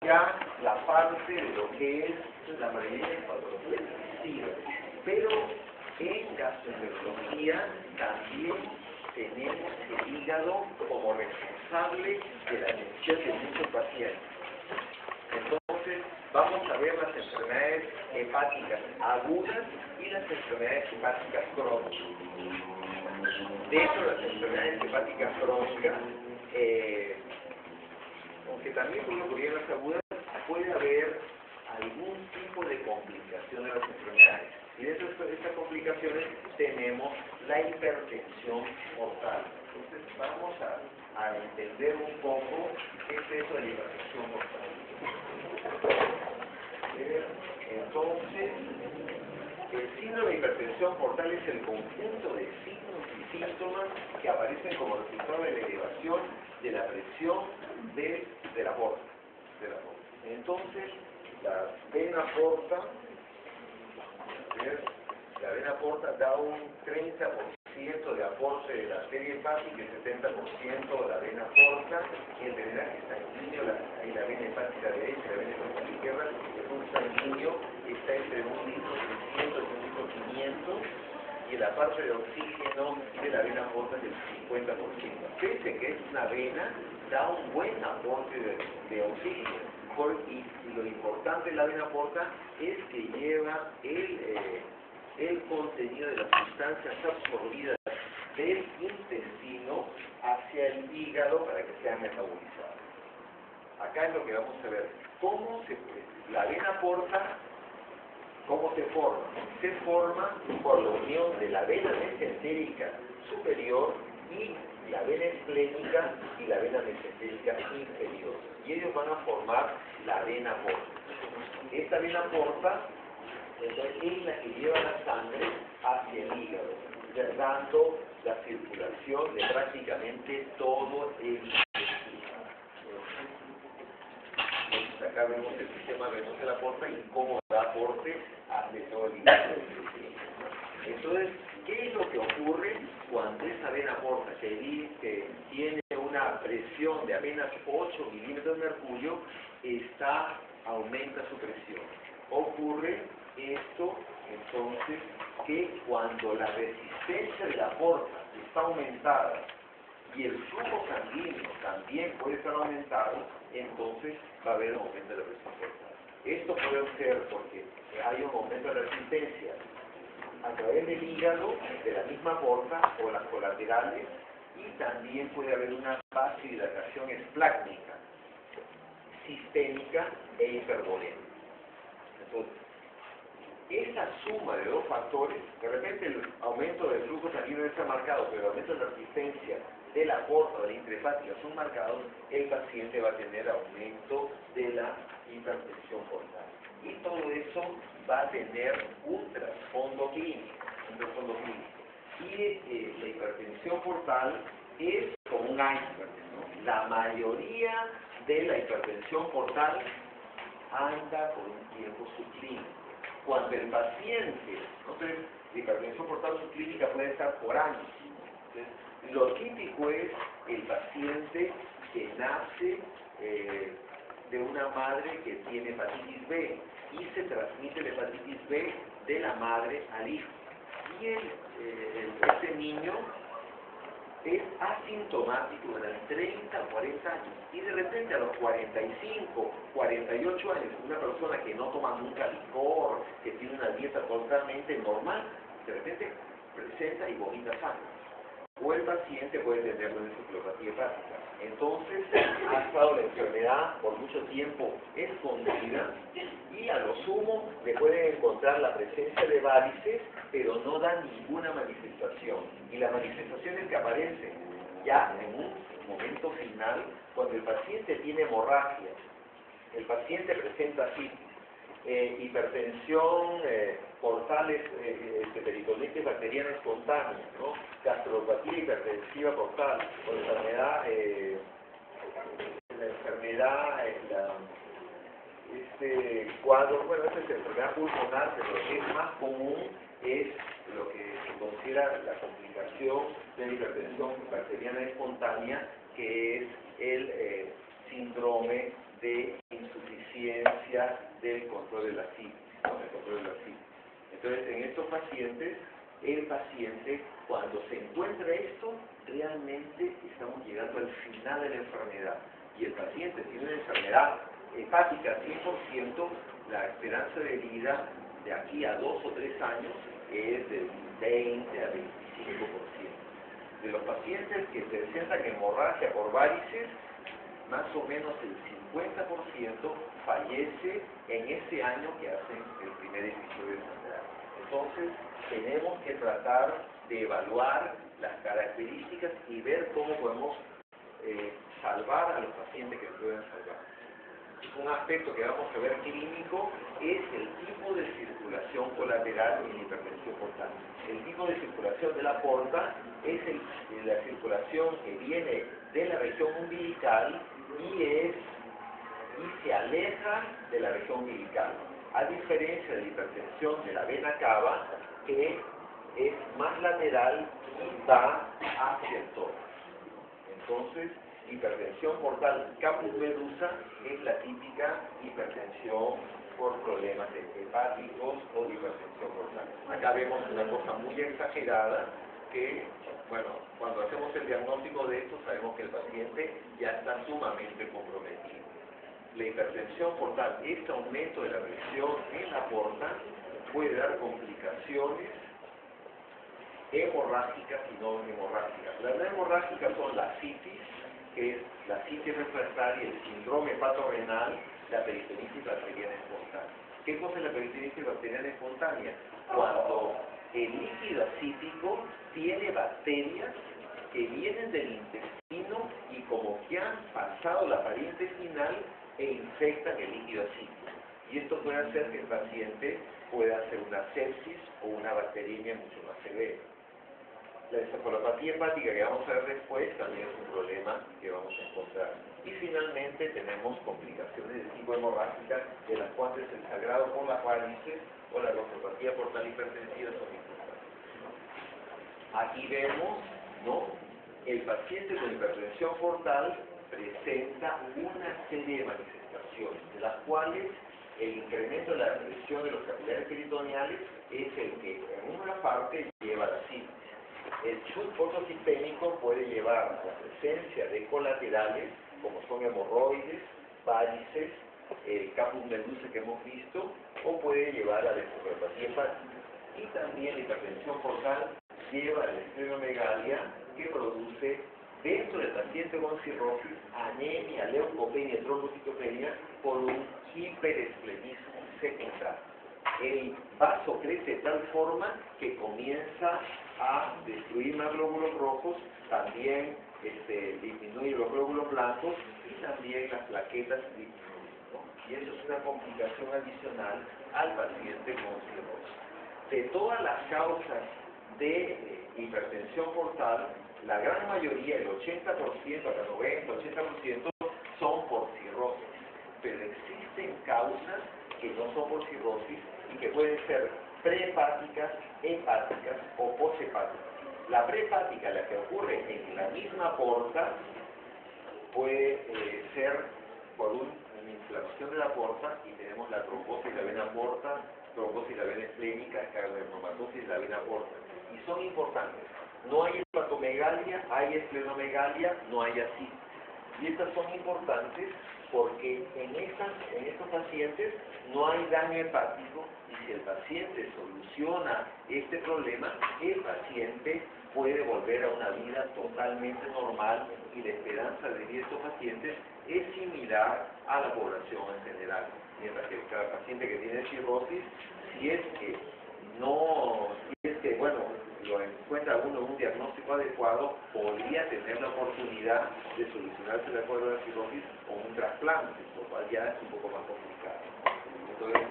ya la parte de lo que es la mayoría de patologías digestivas, pero en gastroenterología también tenemos el hígado como responsable de la atención de muchos pacientes. Entonces, vamos a ver las enfermedades hepáticas agudas y las enfermedades hepáticas crónicas. Dentro de las enfermedades hepáticas crónicas, aunque también puede ocurrir en las agudas, puede haber algún tipo de complicación de las enfermedades. Y dentro de estas complicaciones tenemos la hipertensión portal. Entonces vamos a entender un poco qué es eso de la hipertensión portal. Entonces, el síndrome de hipertensión portal es el conjunto de signos y síntomas que aparecen como resultado de la elevación de la presión de la porta. Entonces, la vena porta da un 30% de aporte de la arteria hepática y 70% de la vena porta, y el drenaje sanguíneo, la vena hepática derecha y la vena hepática izquierda, el flujo sanguíneo está entre 1,300 y 1,500, y la parte de oxígeno de la vena porta es del 50%. Fíjense que es una vena, da un buen aporte de oxígeno. Y lo importante de la vena porta es que lleva el contenido de las sustancias absorbidas del intestino hacia el hígado para que sean metabolizadas. Acá es lo que vamos a ver. La vena porta, ¿cómo se forma? Se forma por la unión de la vena mesentérica superior y la vena esplénica y la vena mesentérica inferior. Y ellos van a formar la vena porta. Esta vena porta es la que lleva la sangre hacia el hígado, dando la circulación de prácticamente todo el intestino. Entonces acá vemos el sistema venoso de la porta y cómo da aporte hacia todo el hígado. Entonces, ¿qué es lo que ocurre cuando esa vena porta que tiene una presión de apenas 8 milímetros de mercurio, aumenta su presión? Ocurre esto, entonces, que cuando la resistencia de la porta está aumentada y el flujo sanguíneo también puede estar aumentado, entonces va a haber un aumento de la presión portal. Esto puede ser porque hay un aumento de la resistencia a través del hígado, de la misma porta o las colaterales, y también puede haber una vasodilatación esplácnica, sistémica e hipervolémica. Entonces, esa suma de dos factores, de repente el aumento del flujo sanguíneo está marcado, pero el aumento de la resistencia de la porta o de la intrahepática son marcados, el paciente va a tener aumento de la hipertensión portal. Y todo eso va a tener un trasfondo clínico. Y la hipertensión portal es como un iceberg, ¿no? La mayoría de la hipertensión portal anda por un tiempo subclínico. Cuando el paciente, entonces, la hipertensión portal subclínica puede estar por años. Entonces, lo típico es el paciente que nace de una madre que tiene hepatitis B y se transmite la hepatitis B de la madre al hijo. Y este niño es asintomático durante 30 o 40 años. Y de repente a los 45, 48 años, una persona que no toma nunca licor, que tiene una dieta totalmente normal, de repente presenta y vomita sangre. O el paciente puede tener una encefalopatía hepática. Entonces, ha estado la enfermedad por mucho tiempo escondida y a lo sumo le pueden encontrar la presencia de varices, pero no da ninguna manifestación. Y las manifestaciones que aparecen ya en un momento final, cuando el paciente tiene hemorragia, el paciente presenta así, hipertensión portales, peritonitis bacteriana espontánea, ¿no? Gastropatía hipertensiva portal, o este cuadro, bueno, esta es enfermedad pulmonar, pero lo que es más común es lo que se considera la complicación de la hipertensión bacteriana espontánea, que es el síndrome de insuficiencia la citis, ¿no? El control de la citis. Entonces, en estos pacientes, el paciente, cuando se encuentra esto, realmente estamos llegando al final de la enfermedad. Y el paciente tiene una enfermedad hepática 100%, la esperanza de vida de aquí a 2 o 3 años es de 20 a 25%. De los pacientes que presentan hemorragia por varices, más o menos el 50% fallece en ese año que hacen el primer episodio de enfermedad. Entonces, tenemos que tratar de evaluar las características y ver cómo podemos salvar a los pacientes que se pueden salvar. Un aspecto que vamos a ver clínico es el tipo de circulación colateral en la hipertensión portal. El tipo de circulación de la porta es la circulación que viene de la región umbilical y se aleja de la región umbilical, a diferencia de la hipertensión de la vena cava, que es más lateral y va hacia el tórax. Entonces, hipertensión portal caput medusa es la típica hipertensión por problemas hepáticos o de hipertensión portal. Acá vemos una cosa muy exagerada que, bueno, cuando hacemos el diagnóstico de esto sabemos que el paciente ya está sumamente comprometido. La hipertensión portal, este aumento de la presión en la porta puede dar complicaciones hemorrágicas y no hemorrágicas. Las no hemorrágicas son la citis, que es la citis refractaria, el síndrome hepatorenal, la peritonitis bacteriana espontánea. ¿Qué cosa es la peritonitis bacteriana espontánea? Cuando el líquido acítico tiene bacterias que vienen del intestino y como que han pasado la pared intestinal e infectan el líquido acítico. Y esto puede hacer que el paciente pueda hacer una sepsis o una bacteriemia mucho más severa. La encefalopatía hepática que vamos a ver después también es un problema que vamos a encontrar. Y finalmente tenemos complicaciones de tipo hemorrágica, de las cuales el sangrado por las varices o la gastropatía portal hipertensiva son importantes. Aquí vemos, ¿no? El paciente con hipertensión portal presenta una serie de manifestaciones, de las cuales el incremento de la presión de los capilares peritoneales es el que en una parte lleva a la citis. El shock fotosistémico puede llevar a la presencia de colaterales, como son hemorroides, varices, el caput medusa que hemos visto, o puede llevar a la encefalopatía hepática. Y también la hipertensión portal lleva a la esplenomegalia, que produce dentro del paciente con cirrosis anemia, leucopenia, trombocitopenia por un hiperesplenismo secundario. El vaso crece de tal forma que comienza a destruir más glóbulos rojos, también disminuye los glóbulos blancos y también las plaquetas disminuyen, ¿no? Y eso es una complicación adicional al paciente con cirrosis. De todas las causas de hipertensión portal, la gran mayoría, el 80%, hasta 90, 80% son por cirrosis, pero existen causas que no son por cirrosis y que pueden ser prehepáticas, hepáticas o poshepáticas. La prehepática, la que ocurre en la misma porta, puede ser por una inflamación de la porta, y tenemos la trombosis de la vena porta, trombosis de la vena esplénica, cardiomatosis de la vena porta, y son importantes. No hay hepatomegalia, hay esplenomegalia, no hay ascitis. Y estas son importantes porque en estos pacientes no hay daño hepático, y si el paciente soluciona este problema, el paciente puede volver a una vida totalmente normal, y la esperanza de vida de estos pacientes es similar a la población en general. Mientras que cada paciente que tiene cirrosis, si es que lo encuentra uno un diagnóstico adecuado, podría tener la oportunidad de solucionarse de acuerdo a la cirrosis o un trasplante, lo cual ya es un poco más complicado. Entonces,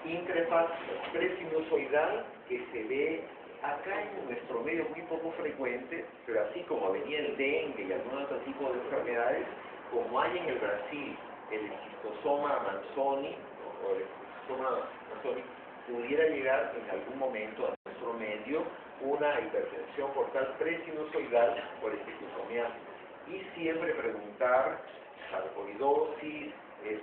increfaz presinusoidal, que se ve acá en nuestro medio muy poco frecuente, pero así como venía el dengue y algunos otros tipos de enfermedades, como hay en el Brasil el esquistosoma manzoni, o el esquistosoma manzoni, pudiera llegar en algún momento a nuestro medio una hipertensión portal presinusoidal por esquistosomiasis. Y siempre preguntar sarcoidosis,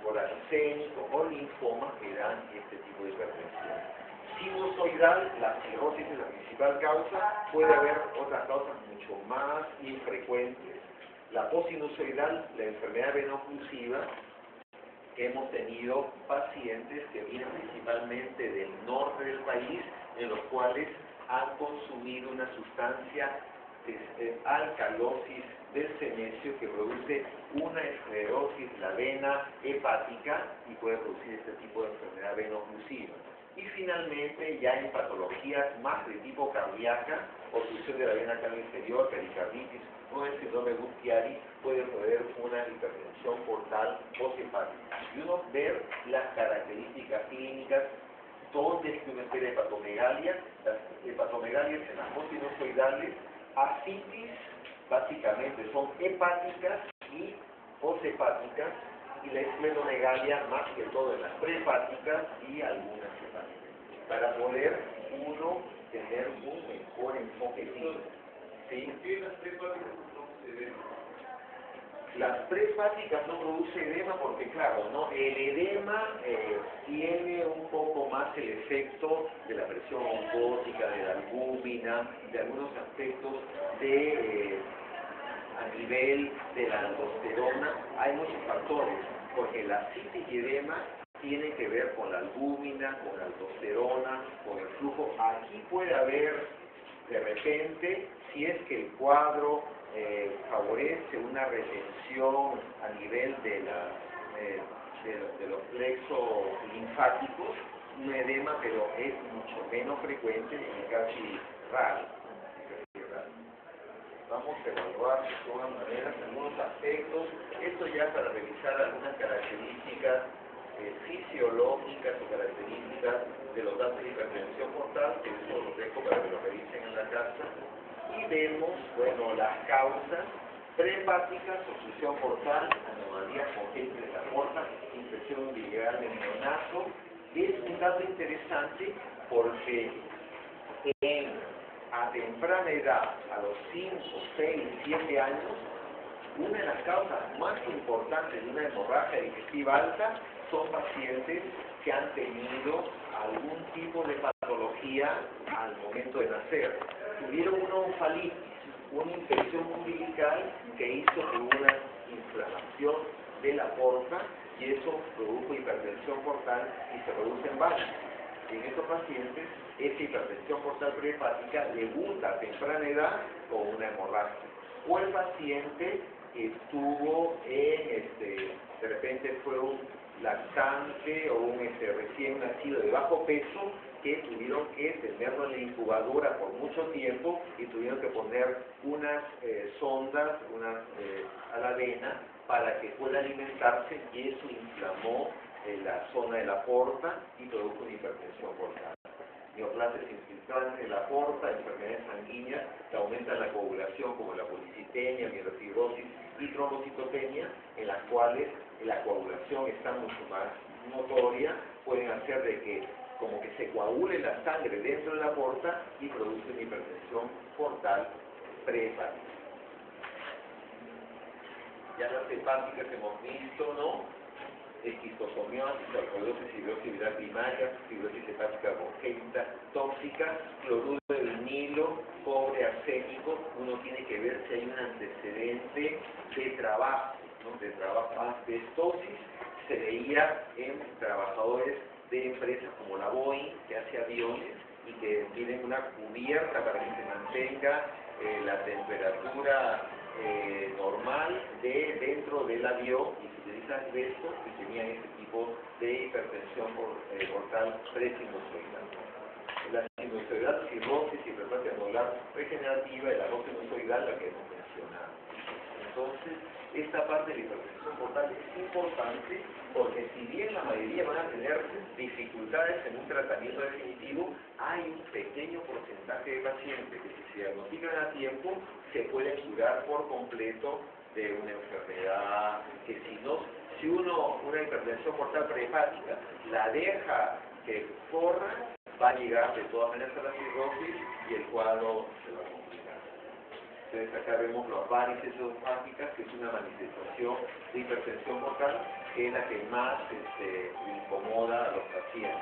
por arsénico o linfoma que dan este tipo de hipertensión. Sinusoidal, la cirrosis es la principal causa, puede haber otras causas mucho más infrecuentes. La posinusoidal, la enfermedad veno-oclusiva, que hemos tenido pacientes que vienen principalmente del norte del país, en los cuales han consumido una sustancia de alcalosis del senecio que produce una esclerosis de la vena hepática y puede producir este tipo de enfermedad veno-oclusiva. Y finalmente, ya en patologías más de tipo cardíaca, obstrucción de la vena cava inferior, pericarditis o el síndrome Budd-Chiari, puede haber una hipertensión portal poshepática. Y uno ver las características clínicas, dónde es que uno espera hepatomegalia. Las hepatomegalias en las posinusoidales, ascitis, básicamente son hepáticas y poshepáticas, y la esplenomegalia más que todo en las prehepáticas y algunas hepáticas, para poder uno tener un mejor enfoque clínico. ¿Sí? ¿Por qué las prehepáticas no producen edema? Las prehepáticas no producen edema porque, claro, ¿no? El edema tiene un poco más el efecto de la presión oncótica, de la albúmina, de algunos aspectos de a nivel de la aldosterona. Hay muchos factores, porque la citis y edema tiene que ver con la albúmina, con la aldosterona, con el flujo. Aquí puede haber, de repente, si es que el cuadro favorece una retención a nivel de los plexos linfáticos, un edema, pero es mucho menos frecuente y casi raro. Vamos a evaluar de todas maneras algunos aspectos, esto ya para revisar algunas características fisiológicas o características de los datos de hipertensión portal, que eso lo dejo para que lo revisen en la casa. Y vemos, bueno, las causas prehepáticas, obstrucción portal, anomalías congénitas de la aorta, infección umbilical en neonato. Es un dato interesante porque a temprana edad, a los 5, 6, 7 años, una de las causas más importantes de una hemorragia digestiva alta son pacientes que han tenido algún tipo de patología al momento de nacer. Tuvieron una onfalitis, una infección umbilical que hizo que hubo una inflamación de la aorta y eso produjo hipertensión portal y se producen varios. En estos pacientes, esa hipertensión portal prehepática debuta a temprana edad con una hemorragia. O el paciente estuvo de repente fue un lactante o un recién nacido de bajo peso que tuvieron que tenerlo en la incubadora por mucho tiempo y tuvieron que poner unas sondas a la vena para que pueda alimentarse y eso inflamó la zona de la aorta y produjo una hipertensión portal. Neoplasias infiltrantes de la aorta, enfermedades sanguíneas que aumentan la coagulación como la policitemia, mielofibrosis y trombocitopenia, en las cuales la coagulación está mucho más notoria, pueden hacer de que como que se coagule la sangre dentro de la aorta y produce una hipertensión portal prehepática. Ya las hepáticas hemos visto, ¿no? Esquistosomiasis, alcalosis, fibrosis viral primaria, fibrosis hepática congénita, tóxica, cloruro de vinilo, cobre, arsénico. Uno tiene que ver si hay un antecedente de trabajo, ¿no? De trabajo. Asbestosis se veía en trabajadores de empresas como la Boeing, que hace aviones y que tienen una cubierta para que se mantenga la temperatura normal dentro del avión y se utiliza asbesto y tenían este tipo de hipertensión portal presinusoidal. La sinusoidal, cirrosis, hiperplasia nodular regenerativa y la sinusoidal, la que hemos mencionado. Entonces, esta parte de la hipertensión portal es importante porque si bien la mayoría van a tener dificultades en un tratamiento definitivo, hay un pequeño porcentaje de pacientes que si se diagnostican a tiempo se pueden curar por completo de una enfermedad que si una hipertensión portal prehepática la deja que corra, va a llegar de todas maneras a la cirrosis y el cuadro se va a complicar. Entonces acá vemos las varices esofágicas, que es una manifestación de hipertensión portal que es la que más incomoda a los pacientes.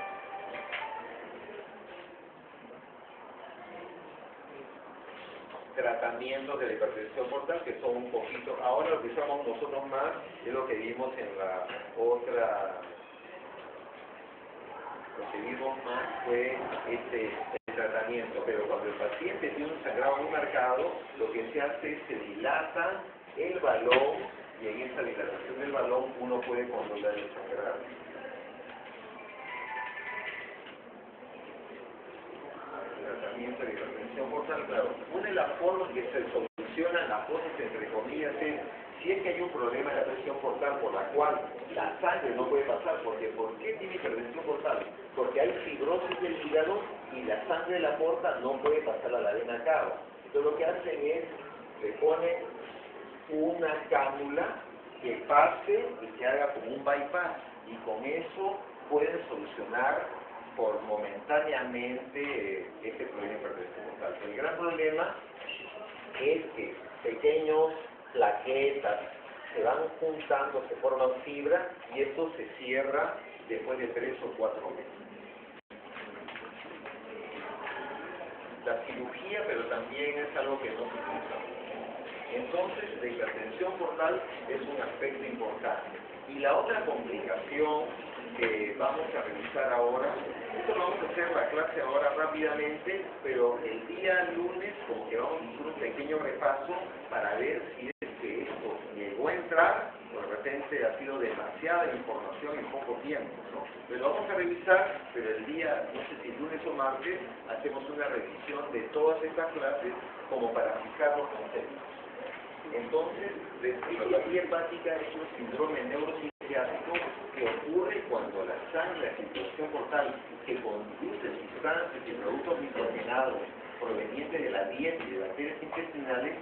Tratamientos de la hipertensión portal que son un poquito, ahora lo que usamos nosotros más es lo que vimos en la otra, lo que vimos más fue el tratamiento, pero cuando el paciente tiene un sangrado muy marcado, lo que se hace es se dilata el balón y en esa dilatación del balón uno puede controlar el sangrado. Tratamiento de hipertensión portal, claro, una de las formas que se solucionan las cosas entre comillas es si es que hay un problema de la presión portal por la cual la sangre no puede pasar, porque ¿por qué tiene hipertensión portal? Porque hay fibrosis del hígado y la sangre de la porta no puede pasar a la vena cava. Entonces lo que hacen es, le ponen una cánula que pase y que haga como un bypass, y con eso pueden solucionar por momentáneamente este problema de hipertensión portal. El gran problema es que pequeños plaquetas se van juntando, se forman fibras y esto se cierra después de 3 o 4 meses. La cirugía, pero también es algo que no se utiliza. Entonces, la hipertensión portal es un aspecto importante. Y la otra complicación que vamos a revisar ahora, esto lo vamos a hacer la clase ahora rápidamente, pero el día lunes como que vamos a hacer un pequeño repaso para ver si es que esto llegó a entrar, o de repente ha sido demasiada información en poco tiempo, ¿no? Pero lo vamos a revisar, pero el día, no sé si lunes o martes, hacemos una revisión de todas estas clases como para fijar los conceptos. Entonces, desfibrilación hepática es un síndrome neuropsiquiátrico que ocurre cuando la sangre, la circulación portal, que conduce sustancias y productos nitrogenados provenientes de la dieta y de bacterias intestinales,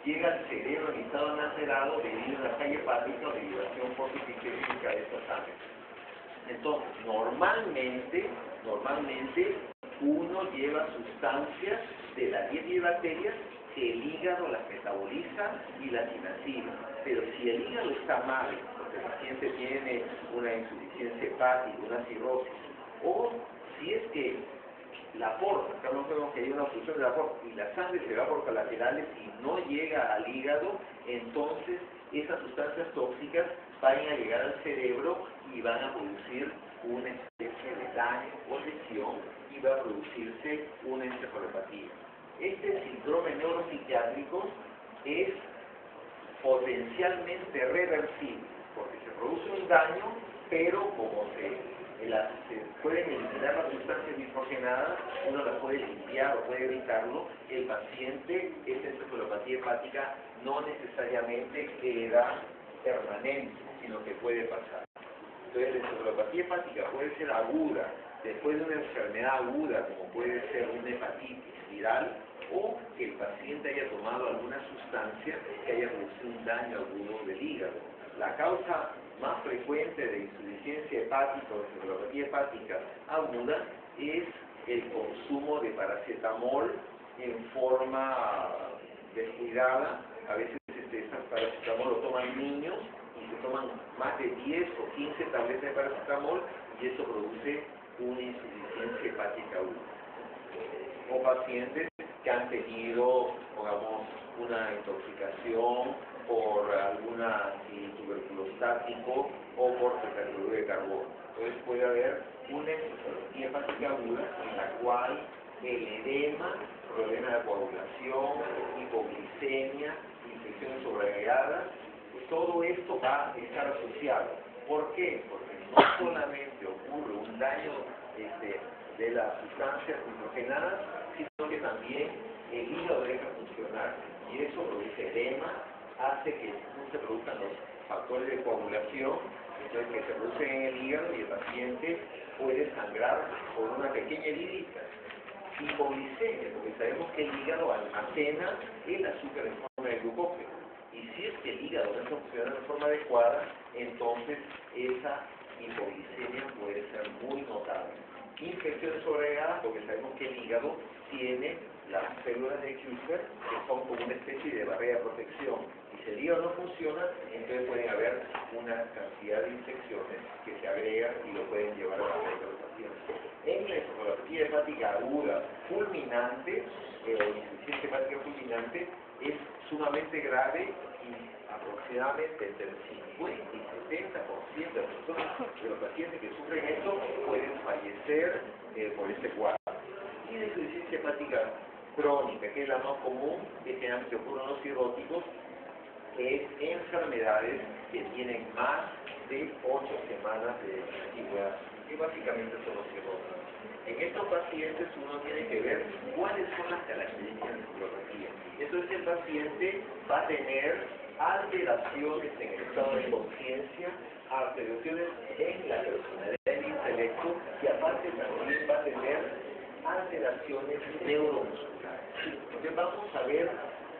llega al cerebro en estado anacerado debido a la falla hepática o derivación fosfodielética de esta sangre. Entonces, normalmente uno lleva sustancias de la dieta y de bacterias que el hígado las metaboliza y las inactiva. Pero si el hígado está mal, porque el paciente tiene una insuficiencia hepática, una cirrosis, o si es que la porta, acá no vemos que hay una obstrucción de la porta y la sangre se va por colaterales y no llega al hígado, entonces esas sustancias tóxicas van a llegar al cerebro y van a producir una especie de daño o lesión y va a producirse una encefalopatía. Este síndrome neuropsiquiátrico es potencialmente reversible porque se produce un daño, pero como se pueden eliminar las sustancias nitrogenadas, uno las puede limpiar o puede evitarlo, el paciente, esta encefalopatía hepática no necesariamente queda permanente, sino que puede pasar. Entonces la encefalopatía hepática puede ser aguda, después de una enfermedad aguda, como puede ser una hepatitis viral, o que el paciente haya tomado alguna sustancia que haya producido un daño agudo del hígado. La causa más frecuente de insuficiencia hepática o encefalopatía hepática aguda es el consumo de paracetamol en forma descuidada. A veces este paracetamol lo toman niños y se toman más de 10 o 15 tabletas de paracetamol y eso produce una insuficiencia hepática aguda. O pacientes que han tenido, pongamos, una intoxicación por algún antituberculostático o por tetracloruro de carbono. Entonces puede haber una encefalopatía hepática aguda en la cual el edema, problema de coagulación, hipoglicemia, infecciones sobreagregadas, todo esto va a estar asociado. ¿Por qué? Porque no solamente ocurre un daño de las sustancias nitrogenadas, sino que también el hígado deja de funcionar y eso produce edema, hace que no se produzcan los factores de coagulación, entonces que se producen en el hígado y el paciente puede sangrar por una pequeña heridita. Hipoglicemia, porque sabemos que el hígado almacena el azúcar en forma de glucógeno y si es que el hígado no está funcionando de forma adecuada, entonces esa hipoglicemia puede ser muy notable. Infecciones sobreagregadas, porque sabemos que el hígado tiene las células de Kupffer, que son como una especie de barrera de protección. Y Si el hígado no funciona, entonces pueden haber una cantidad de infecciones que se agregan y lo pueden llevar a la muerte de los pacientes. En la encefalopatía hepática aguda fulminante, o insuficiencia hepática fulminante, es sumamente grave y aproximadamente entre el 50 y 70% de los pacientes que sufren esto pueden fallecer por este cuadro. Y la insuficiencia hepática crónica, que es la más común, que generalmente ocurre en los cirróticos, es enfermedades que tienen más de 8 semanas de antigüedad, que básicamente son los cirróticos. En estos pacientes uno tiene que ver cuáles son las características de la encefalopatía. Entonces el paciente va a tener alteraciones en el estado de conciencia, alteraciones en la personalidad del intelecto y aparte también va a tener alteraciones neuromusculares. Entonces vamos a ver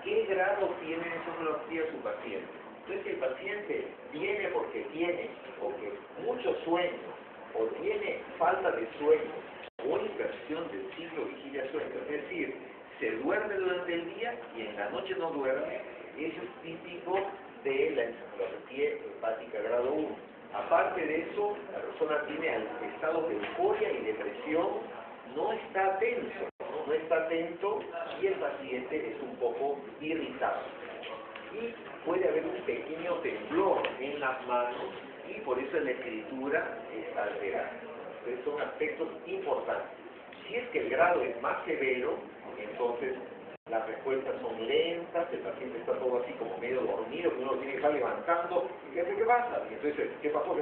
qué grado tiene encefalopatía su paciente. Entonces si el paciente viene porque tiene mucho sueño o tiene falta de sueño o inversión del ciclo vigilia-sueño, es decir, se duerme durante el día y en la noche no duerme, eso es típico de la encefalopatía hepática grado 1. Aparte de eso, la persona tiene estados de euforia y depresión, no está tenso, no está atento y el paciente es un poco irritado. Y puede haber un pequeño temblor en las manos y por eso la escritura está alterada. Entonces son aspectos importantes. Si es que el grado es más severo, entonces las respuestas son lentas, el paciente está todo así como medio dormido, que uno tiene que estar levantando, ¿qué pasa? Y entonces, ¿qué pasó?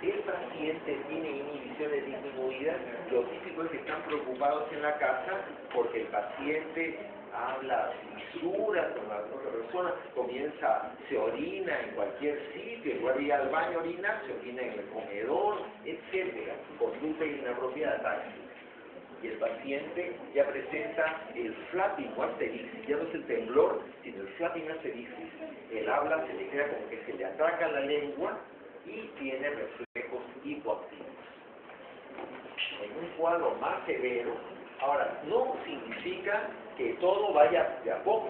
Este paciente tiene inhibiciones disminuidas, lo típico es que están preocupados en la casa porque el paciente habla fisuras con la otra persona, se orina en cualquier sitio, en lugar de ir al baño a orinar, se orina en el comedor, etc. Conducta inapropiada táctil. Y el paciente ya presenta el flapping o asterixis, ya no es el temblor, sino el flapping asterixis. El habla se le queda como que se le atraca la lengua y tiene reflejos hipoactivos. En un cuadro más severo, ahora, no significa que todo vaya de a poco.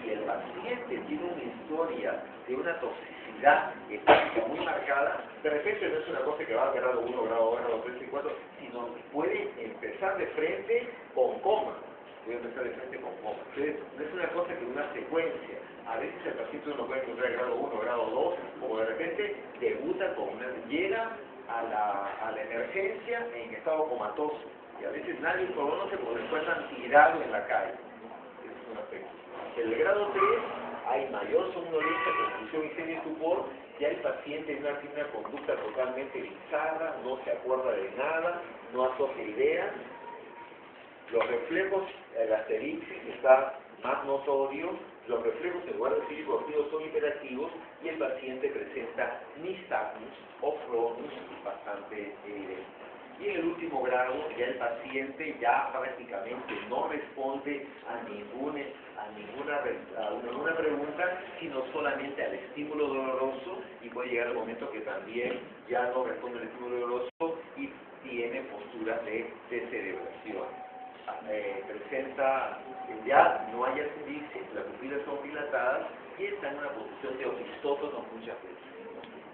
Si el paciente tiene una historia de una toxicidad hepática muy marcada, de repente no es una cosa que va a grado 1, grado 2, grado 3 y 4, sino puede empezar de frente con coma. Entonces, no es una cosa que una secuencia. A veces el paciente no puede encontrar grado 1, grado 2, o de repente debuta llega a la emergencia en estado comatoso. Y a veces nadie lo conoce porque lo encuentran tirado en la calle. Ese es un aspecto. El grado 3, hay mayor somnolencia, confusión y semistupor, ya el paciente tiene una conducta totalmente bizarra, no se acuerda de nada, no asocia ideas. Los reflejos, el asterixis está más notorio, los reflejos en lugar de ser hipoactivos son hiperactivos y el paciente presenta nystagmus o fronus bastante evidente. Y en el último grado ya el paciente ya prácticamente no responde a ninguna pregunta, sino solamente al estímulo doloroso y puede llegar el momento que también ya no responde al estímulo doloroso y tiene posturas de descerebración. Presenta ya no hay asterixis, las pupilas son dilatadas y está en una posición de opistótono muchas veces.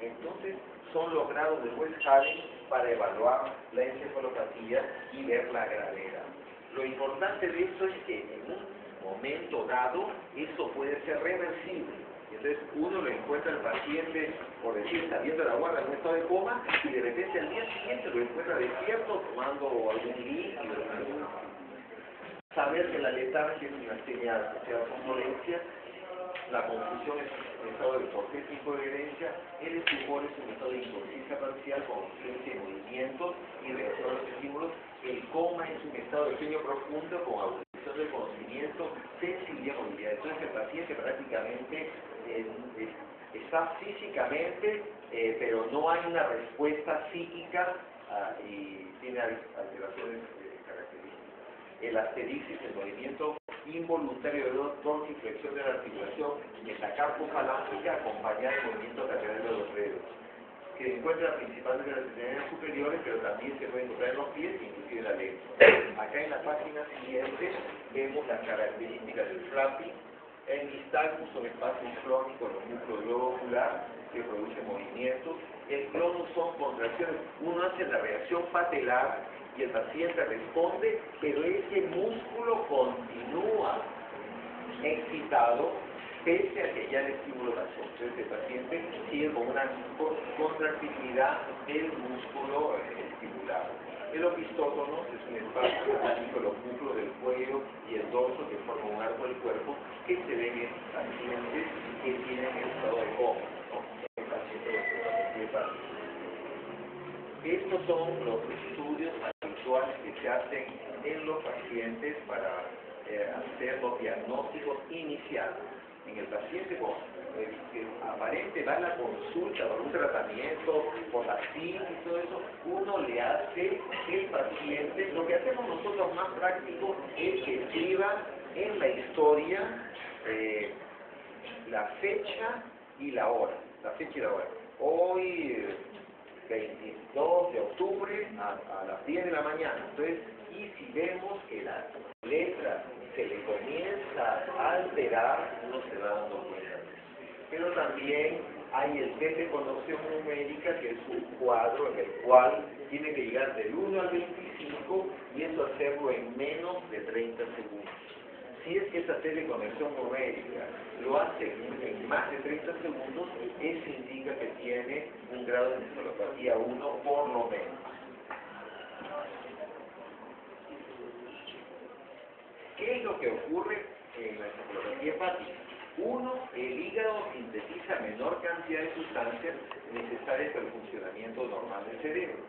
Entonces son los grados de Westphalen para evaluar la encefalopatía y ver la gravedad. Lo importante de esto es que en un momento dado esto puede ser reversible. Entonces uno lo encuentra al paciente, por decir, saliendo de la guardia en un estado de coma y de repente al día siguiente lo encuentra despierto tomando algún líquido, saber que la letargia es una señal, o sea, somnolencia, la confusión es un estado de corteza y incoherencia, el estupor es un estado de inconsciencia parcial con ausencia de movimientos y reacción a los estímulos, el coma es un estado de sueño profundo con agudización del conocimiento, sensibilidad y movilidad. Entonces el paciente prácticamente está físicamente, pero no hay una respuesta psíquica y tiene alteraciones características. El asterixis, el movimiento involuntario de dorsiflexión de la articulación metacarpofalángica acompañada de movimiento lateral de los dedos, que se encuentra principalmente en las extremidades superiores, pero también se puede encontrar en los pies e inclusive en la lengua. Acá en la página siguiente vemos las características del flapping, El nistagmus son espacios crónicos, los músculos globo ocular que producen movimientos. El clonus son contracciones. Uno hace la reacción patelar y el paciente responde, pero ese músculo continúa excitado pese a que ya el estímulo pasó. Entonces el paciente sigue con una contractibilidad del músculo estimulado. El opistótono es un espacio con los músculos del cuello y el dorso que forman un arco del cuerpo que se ven en pacientes que tienen el estado de coma, ¿no? El paciente de estos son los estudios habituales que se hacen en los pacientes para hacer los diagnósticos iniciales. En el paciente que aparente va a la consulta por un tratamiento, por la cita y todo eso, uno le hace el paciente, lo que hacemos nosotros más práctico es que escriba en la historia la fecha y la hora. Hoy 22 de octubre a las 10 de la mañana. Entonces, y si vemos que la letra se le comienza a alterar, uno se va dando cuenta. Pero también hay el test de conducción numérica, que es un cuadro en el cual tiene que llegar del 1 al 25 y eso hacerlo en menos de 30 segundos. Si es que esa test de conexión numérica lo hace en más de 30 segundos, eso indica que tiene un grado de encefalopatía 1 por lo menos. ¿Qué es lo que ocurre en la encefalopatía hepática? Uno, el hígado sintetiza menor cantidad de sustancias necesarias para el funcionamiento normal del cerebro.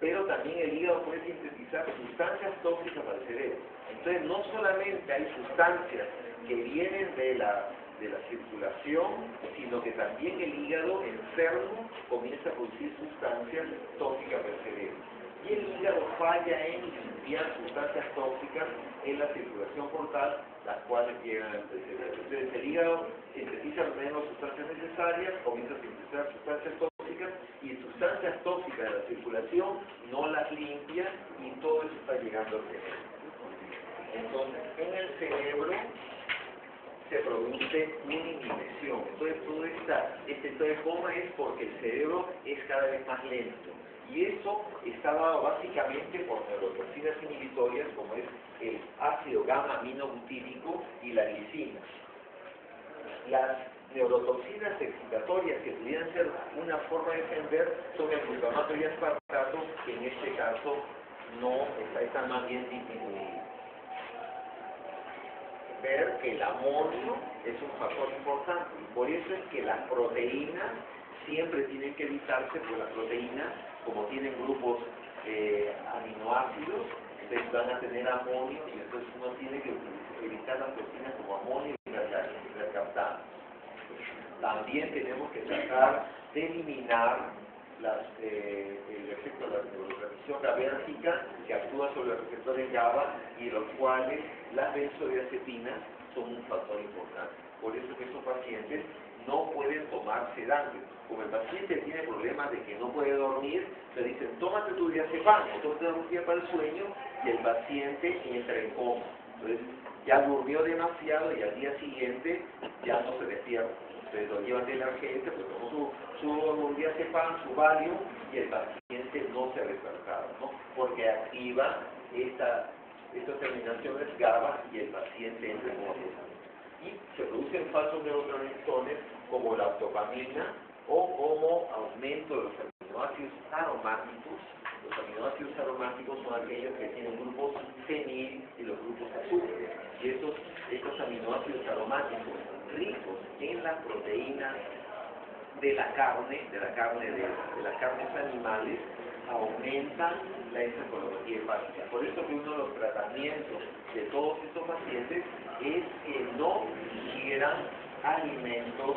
Pero también el hígado puede sintetizar sustancias tóxicas para el cerebro. Entonces, no solamente hay sustancias que vienen de la circulación, sino que también el hígado enfermo comienza a producir sustancias tóxicas para el cerebro. Y el hígado falla en limpiar sustancias tóxicas en la circulación portal, las cuales llegan al cerebro. Entonces, el hígado sintetiza menos sustancias necesarias, comienza a sintetizar sustancias tóxicas, y sustancias tóxicas de la circulación no las limpia, y todo eso está llegando al cerebro. Entonces, en el cerebro se produce una inhibición. Entonces, todo este estado de coma es porque el cerebro es cada vez más lento. Y eso está dado básicamente por neurotoxinas inhibitorias, como es el ácido gamma aminobutírico y la glicina. Las neurotoxinas excitatorias que pudieran ser una forma de defender son el glutamato y aspartato, que en este caso no están más bien disminuidos. Ver que el amonio es un factor importante, y por eso es que las proteínas siempre tienen que evitarse, porque las proteínas, como tienen grupos aminoácidos, entonces van a tener amonio, y entonces uno tiene que evitar las proteínas como amonio y mercaptano. También tenemos que tratar de eliminar el efecto de la neurotransmisión GABérgica, que actúa sobre los receptores GABA, y los cuales las benzodiazepinas son un factor importante. Por eso que estos pacientes no pueden tomar sedantes. Como el paciente tiene problemas de que no puede dormir, le dicen, tómate tu diazepam, o tómate una pastilla para el sueño, y el paciente entra en coma. Entonces, ya durmió demasiado y al día siguiente ya no se despierta. Entonces lo llevan de la urgencia, pues tomó su diazepam, su Valium, y el paciente no se despertaba, ¿no? Porque activa estas terminaciones GABA y el paciente entra en coma. Y se producen falsos neurotransmisores como la dopamina o como aumento de los aminoácidos aromáticos. Los aminoácidos aromáticos son aquellos que tienen grupos fenil y los grupos azúcares. Y estos aminoácidos aromáticos ricos en las proteínas de las carnes animales aumentan la encefalopatía hepática. Por eso que uno de los tratamientos de todos estos pacientes es que no ingieran alimentos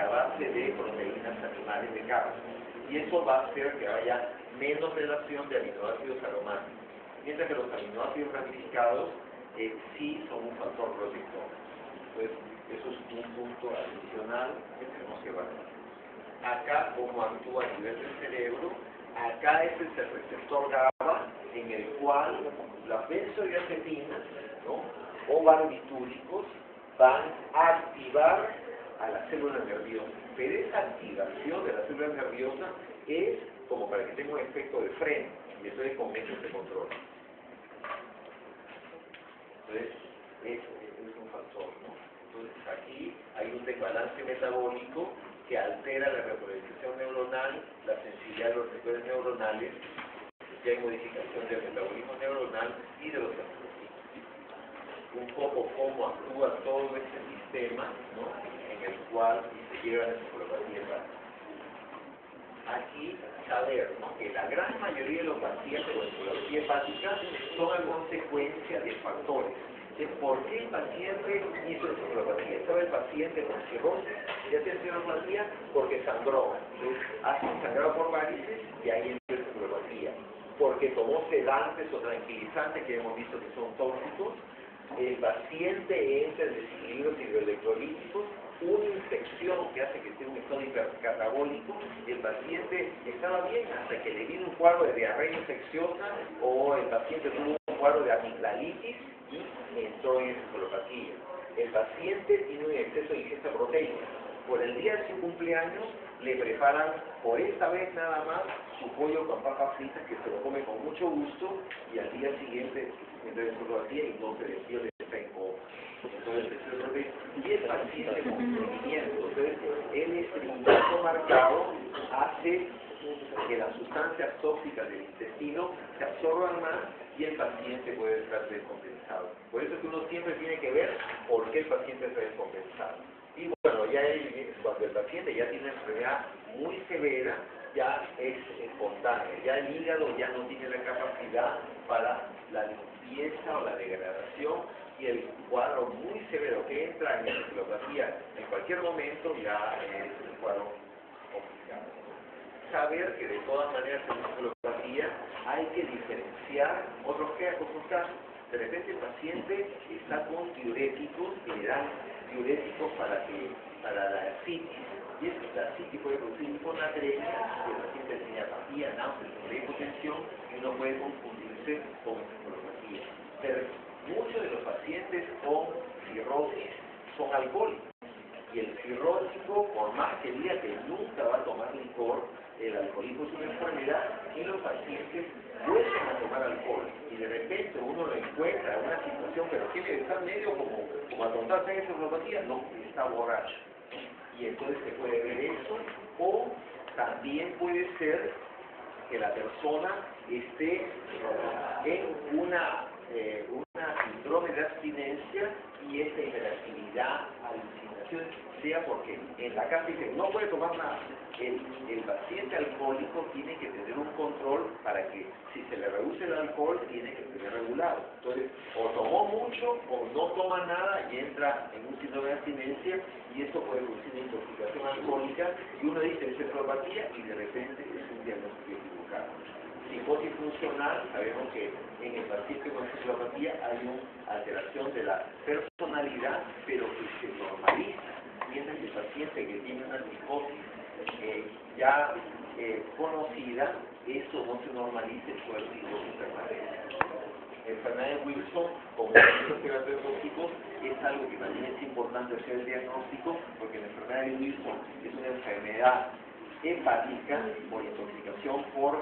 a base de proteínas animales de carne. Y eso va a hacer que haya menos relación de aminoácidos aromáticos. Mientras que los aminoácidos ramificados sí son un factor protector. Entonces, eso es un punto adicional que tenemos que evaluar. Acá, cómo actúa a nivel del cerebro, acá este es el receptor GABA, en el cual las benzodiazepinas, ¿no?, o barbitúricos van a activar a la célula nerviosa. Pero esa activación de la célula nerviosa es como para que tenga un efecto de freno, y entonces con eso se controla. Entonces, es un factor, ¿no? Entonces, aquí hay un desbalance metabólico que altera la repolarización neuronal, la sensibilidad de los receptores neuronales, ya hay modificación del metabolismo neuronal y de los angiotensines. Un poco cómo actúa todo este sistema, ¿no?, en el cual se lleva la encefalopatía hepática. Aquí saber, ¿no?, que la gran mayoría de los pacientes con encefalopatía hepática son a consecuencia de factores. ¿Por qué el paciente hizo encefalopatía? Estaba el paciente con cirrosis y hace encefalopatía porque sangró. Entonces, hace un sangrado por varices y ahí entra encefalopatía. Porque tomó sedantes o tranquilizantes que hemos visto que son tóxicos. El paciente entra en desequilibrios hidroelectrolíticos, una infección que hace que esté en un estado hipercatabólico, y el paciente estaba bien hasta que le vino un cuadro de diarrea infecciosa o el paciente tuvo un cuadro de amigdalitis y entró en encefalopatía. El paciente tiene un exceso de ingesta proteica. Por el día de su cumpleaños le preparan por esta vez nada más su pollo con papas fritas, que se lo come con mucho gusto, y al día siguiente entra en encefalopatía y no se despierde de seco. Entonces, y el paciente con estreñimiento. Entonces, el estreñimiento marcado hace que las sustancias tóxicas del intestino se absorban más y el paciente puede estar descompensado. Por eso es que uno siempre tiene que ver por qué el paciente está descompensado. Y bueno, ya cuando el paciente ya tiene una enfermedad muy severa, ya es espontánea, ya el hígado ya no tiene la capacidad para la limpieza o la degradación, y el cuadro muy severo que entra en la encefalopatía en cualquier momento ya es un cuadro complicado. Saber que de todas maneras en la encefalopatía hay que diferenciar otros casos. De repente el paciente está con diuréticos, que le dan diuréticos para la citis, y la citis puede producir hiponatremia, y el paciente tiene apatía, náuseas, hipotensión, y uno puede confundirse con encefalopatía. Pero muchos de los pacientes con cirrosis son alcohólicos, y el cirrótico, por más que diga que nunca va a tomar licor, el alcoholismo es una enfermedad y los pacientes vuelven a tomar alcohol, y de repente uno lo encuentra en una situación, pero tiene que estar medio como atontarse en encefalopatía, no, está borracho. Y entonces se puede ver eso, o también puede ser que la persona esté en una síndrome de abstinencia, y esta hiperactividad, alucinación, sea porque en la casa dice no puede tomar nada. El paciente alcohólico tiene que tener un control para que si se le reduce el alcohol tiene que tener regulado. Entonces, o tomó mucho o no toma nada y entra en un síndrome de abstinencia, y esto puede producir una intoxicación alcohólica, y uno dice encefalopatía y de repente es un diagnóstico equivocado. Psicosis funcional, sabemos que en el paciente con encefalopatía hay una alteración de la personalidad, pero que se normaliza, mientras que el paciente que tiene una psicosis ya conocida, eso no se normaliza, eso es psicosis permanente. Enfermedad de Wilson, como muchos terapéuticos, es algo que también es importante hacer el diagnóstico, porque la enfermedad de Wilson es una enfermedad hepática por intoxicación por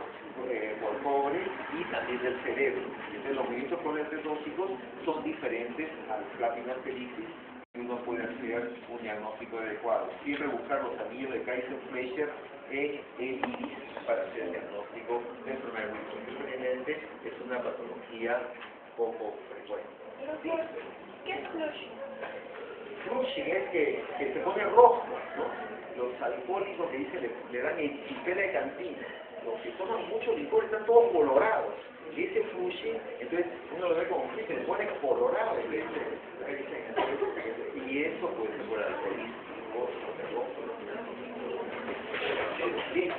cobre y también del cerebro. Entonces los movimientos colesterológicos son diferentes al flapping arteritis, y uno puede hacer un diagnóstico adecuado. Siempre buscar los anillos de Kaiser-Fleischer en el iris para hacer el diagnóstico de enfermedad de Wilson. Simplemente es una patología poco frecuente. ¿Sí? ¿Qué es flushing? Flushing es que se pone rojo, ¿no? Los alcohólicos que dicen le dan erisipela de cantina. Los que toman mucho licor están todos colorados. Y ese flushing, entonces uno lo ve como que se le pone colorado. Y eso puede ser por alcoholismo. Sí,